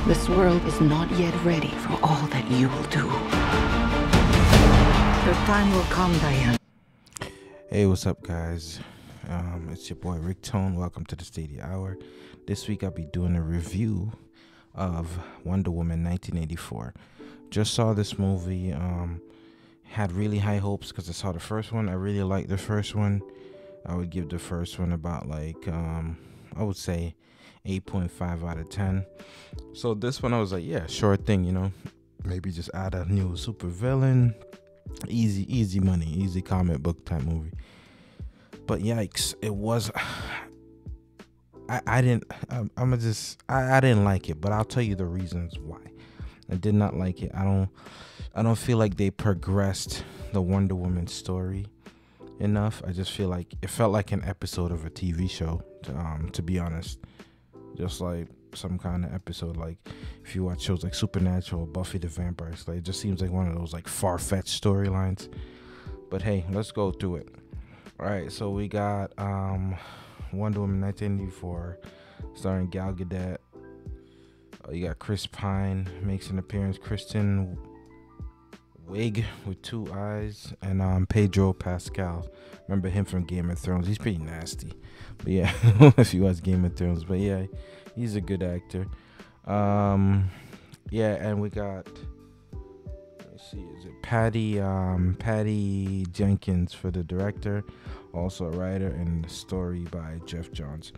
This world is not yet ready for all that you will do. Your time will come, Diane. Hey, what's up, guys? It's your boy Rick Tone. Welcome to the Stadia Hour. This week I'll be doing a review of Wonder Woman 1984. Just saw this movie. Had really high hopes because I saw the first one. I really liked the first one. I would give the first one about I would say 8.5 out of 10. So this one I was like, yeah, sure thing, maybe just add a new super villain. Easy money, easy comic book type movie. But yikes, it was I didn't like it, but I'll tell you the reasons why. I did not like it. I don't feel like they progressed the Wonder Woman story enough. I just feel like it felt like an episode of a TV show, to be honest. Just like some kind of episode, like if you watch shows like Supernatural, Buffy the Vampire Slayer, it just seems like one of those like far-fetched storylines. But hey, let's go through it. All right, so we got Wonder Woman 1984, starring Gal Gadot. You got Chris Pine makes an appearance, Kristen Wiig with 2 eyes, and Pedro Pascal. Remember him from Game of Thrones? He's pretty nasty. But yeah, if you watch Game of Thrones, but yeah, he's a good actor. Yeah, and we got, let's see, is it Patty Jenkins for the director, also a writer, and the story by Jeff Johns.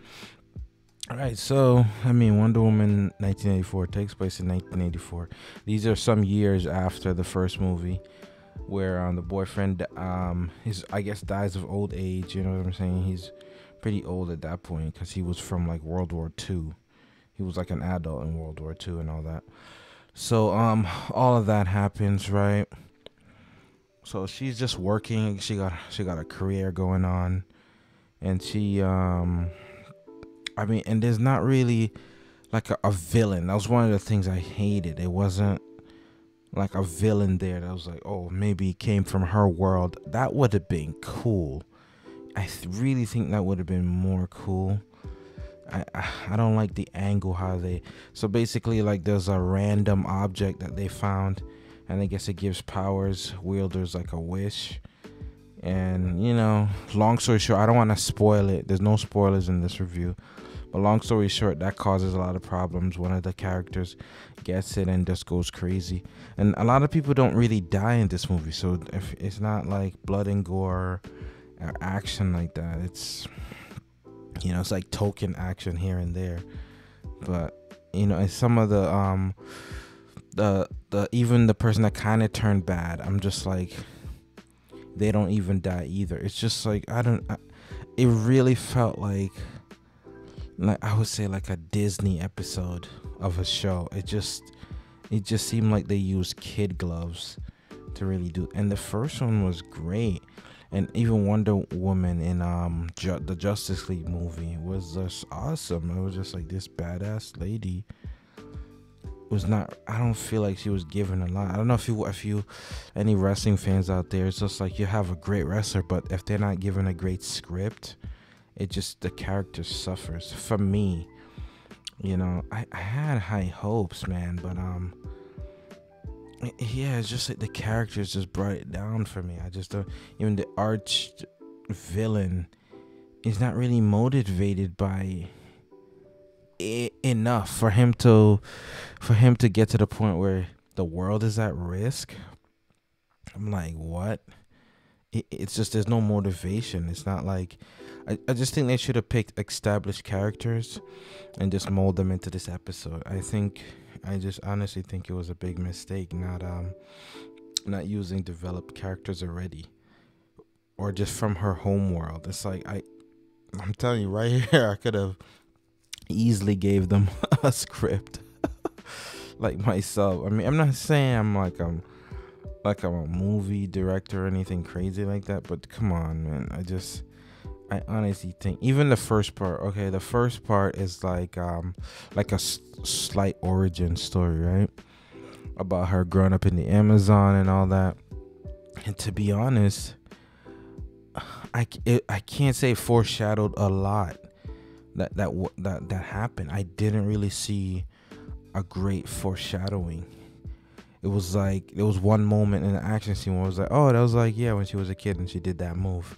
All right, so Wonder Woman 1984 takes place in 1984. These are some years after the first movie, where the boyfriend dies of old age. You know what I'm saying? He's pretty old at that point because he was from like World War II. He was like an adult in World War II and all that. So all of that happens, right? So she's just working. She got a career going on, and she and there's not really like a villain. That was one of the things I hated. It wasn't like a villain there that was like, oh, maybe it came from her world. That would have been cool. I really think that would have been more cool. I don't like the angle how so basically like there's a random object that they found, and I guess it gives powers wielders like a wish. And long story short, I don't want to spoil it. There's no spoilers in this review, but long story short, that causes a lot of problems. One of the characters gets it and just goes crazy, and a lot of people don't really die in this movie. So if it's not like blood and gore or action like that, it's it's like token action here and there. But and some of the even the person that kind of turned bad, I'm just like, they don't even die either. It's just like it really felt like I would say like a Disney episode of a show. It just seemed like they used kid gloves to really do. And the first one was great, and even Wonder Woman in the Justice League movie was just awesome. It was just like this badass lady was not. I don't feel like she was given a lot. I don't know if you any wrestling fans out there. It's just like you have a great wrestler, but if they're not given a great script, the character suffers. For me, I had high hopes, man, but yeah, it's just like the characters just brought it down for me. I just don't. Even the arch villain is not really motivated by enough for him to get to the point where the world is at risk. I'm like, what? It's just there's no motivation. It's not like I just think they should have picked established characters and just mold them into this episode. I just honestly think it was a big mistake not using developed characters already, or just from her home world. It's like I'm telling you right here, I could have easily gave them a script like myself. I'm not saying I'm a movie director or anything crazy like that, but come on, man. I honestly think even the first part is like a slight origin story, right? About her growing up in the Amazon and all that. And to be honest, I can't say foreshadowed a lot that happened. I didn't really see a great foreshadowing. It was like there was one moment in the action scene where I was like, oh, that was like, yeah, when she was a kid and she did that move.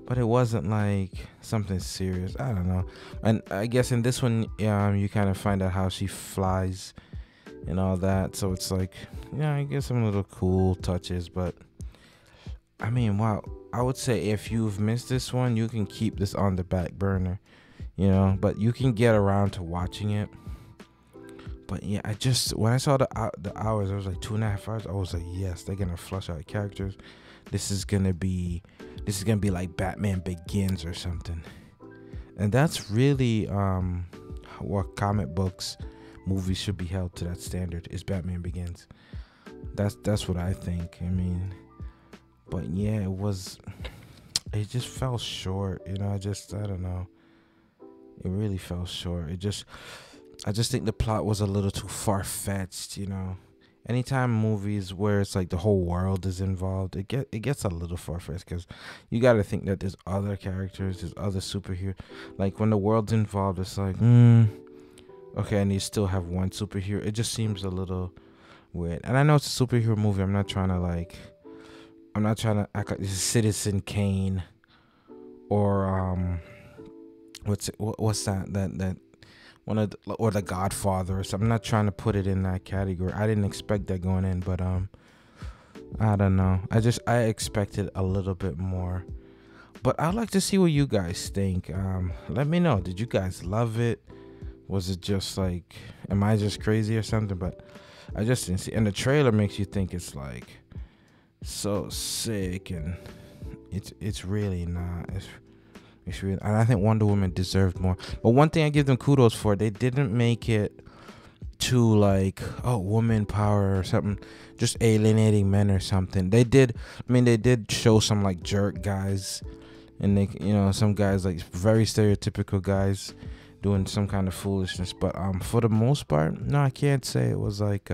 But it wasn't like something serious. I don't know. And I guess in this one, you kind of find out how she flies and all that. So it's like, yeah, I guess some little cool touches. But I mean, wow. I would say if you've missed this one, you can keep this on the back burner, but you can get around to watching it. But yeah, when I saw the hours, it was like 2.5 hours. I was like, yes, they're gonna flush out characters. This is gonna be like Batman Begins or something. And that's really what comic books, movies should be held to, that standard, is Batman Begins. That's what I think. I mean, but yeah, it just fell short. I don't know. It really fell short. I just think the plot was a little too far-fetched, Anytime movies where it's like the whole world is involved, it gets a little far-fetched, because you got to think that there's other characters, there's other superheroes. Like when the world's involved, it's like, okay, and you still have one superhero. It just seems a little weird. And I know it's a superhero movie. I'm not trying to act like this is Citizen Kane or what's that one of or The Godfather or something. I'm not trying to put it in that category. I didn't expect that going in, but I don't know. I expected a little bit more. But I'd like to see what you guys think. Let me know. Did you guys love it? Was it just like, am I just crazy or something? But I just didn't see. And the trailer makes you think it's like so sick, and it's really not. It's really, and I think Wonder Woman deserved more. But one thing I give them kudos for, they didn't make it too like, oh, woman power or something, just alienating men or something. They did show some like jerk guys, and they, some guys like very stereotypical guys doing some kind of foolishness. But for the most part, no, I can't say it was like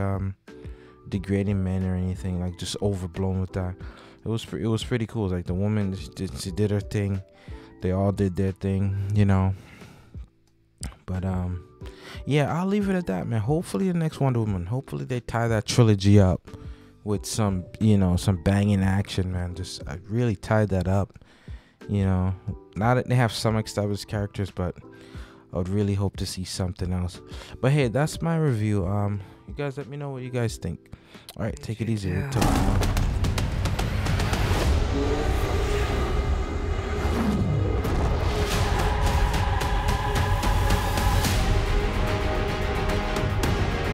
degrading men or anything, like just overblown with that. It was pretty cool. Like the woman, she did her thing. They all did their thing, But yeah, I'll leave it at that, man. Hopefully the next Wonder Woman, hopefully they tie that trilogy up with some, some banging action, man. Just I really tied that up, Now that they have some established characters, but I would really hope to see something else. But hey, that's my review. You guys let me know what you guys think. All right, take it easy. We'll talk tomorrow.